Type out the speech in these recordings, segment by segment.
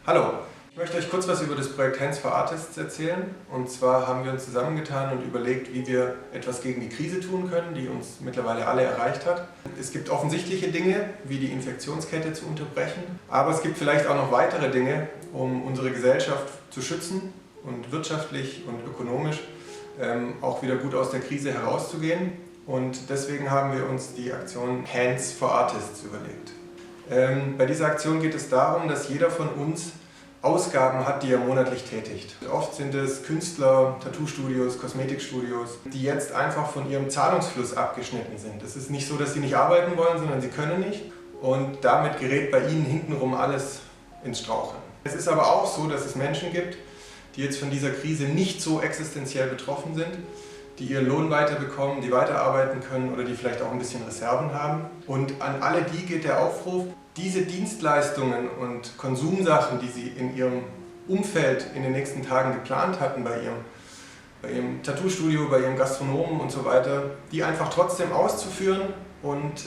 Hallo, ich möchte euch kurz was über das Projekt Hands for Artists erzählen. Und zwar haben wir uns zusammengetan und überlegt, wie wir etwas gegen die Krise tun können, die uns mittlerweile alle erreicht hat. Es gibt offensichtliche Dinge, wie die Infektionskette zu unterbrechen, aber es gibt vielleicht auch noch weitere Dinge, um unsere Gesellschaft zu schützen und wirtschaftlich und ökonomisch auch wieder gut aus der Krise herauszugehen. Und deswegen haben wir uns die Aktion Hands for Artists überlegt. Bei dieser Aktion geht es darum, dass jeder von uns Ausgaben hat, die er monatlich tätigt. Oft sind es Künstler, Tattoo-Studios, Kosmetikstudios, die jetzt einfach von ihrem Zahlungsfluss abgeschnitten sind. Es ist nicht so, dass sie nicht arbeiten wollen, sondern sie können nicht. Und damit gerät bei ihnen hintenrum alles ins Straucheln. Es ist aber auch so, dass es Menschen gibt, die jetzt von dieser Krise nicht so existenziell betroffen sind, die ihren Lohn weiterbekommen, die weiterarbeiten können oder die vielleicht auch ein bisschen Reserven haben. Und an alle die geht der Aufruf, diese Dienstleistungen und Konsumsachen, die sie in ihrem Umfeld in den nächsten Tagen geplant hatten, bei ihrem Tattoo-Studio, bei ihrem Gastronomen und so weiter, die einfach trotzdem auszuführen und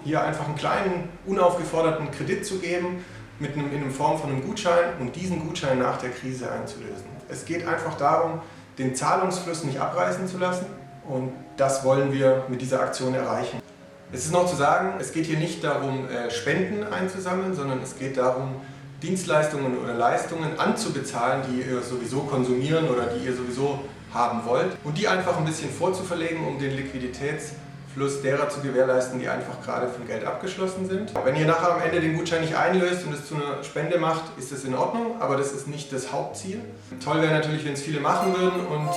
hier einfach einen kleinen, unaufgeforderten Kredit zu geben, in Form von einem Gutschein und diesen Gutschein nach der Krise einzulösen. Es geht einfach darum, den Zahlungsfluss nicht abreißen zu lassen, und das wollen wir mit dieser Aktion erreichen. Es ist noch zu sagen, es geht hier nicht darum, Spenden einzusammeln, sondern es geht darum, Dienstleistungen oder Leistungen anzubezahlen, die ihr sowieso konsumieren oder die ihr sowieso haben wollt, und die einfach ein bisschen vorzuverlegen, um den Liquiditätsfluss derer zu gewährleisten, die einfach gerade von Geld abgeschlossen sind. Wenn ihr nachher am Ende den Gutschein nicht einlöst und es zu einer Spende macht, ist das in Ordnung, aber das ist nicht das Hauptziel. Toll wäre natürlich, wenn es viele machen würden, und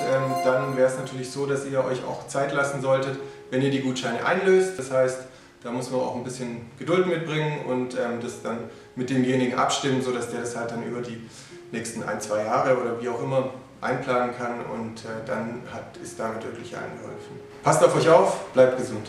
dann wäre es natürlich so, dass ihr euch auch Zeit lassen solltet, wenn ihr die Gutscheine einlöst. Das heißt, da muss man auch ein bisschen Geduld mitbringen und das dann mit demjenigen abstimmen, sodass der das halt dann über die nächsten 1-2 Jahre oder wie auch immer einplanen kann, und dann ist damit wirklich allen geholfen. Passt auf euch auf, bleibt gesund.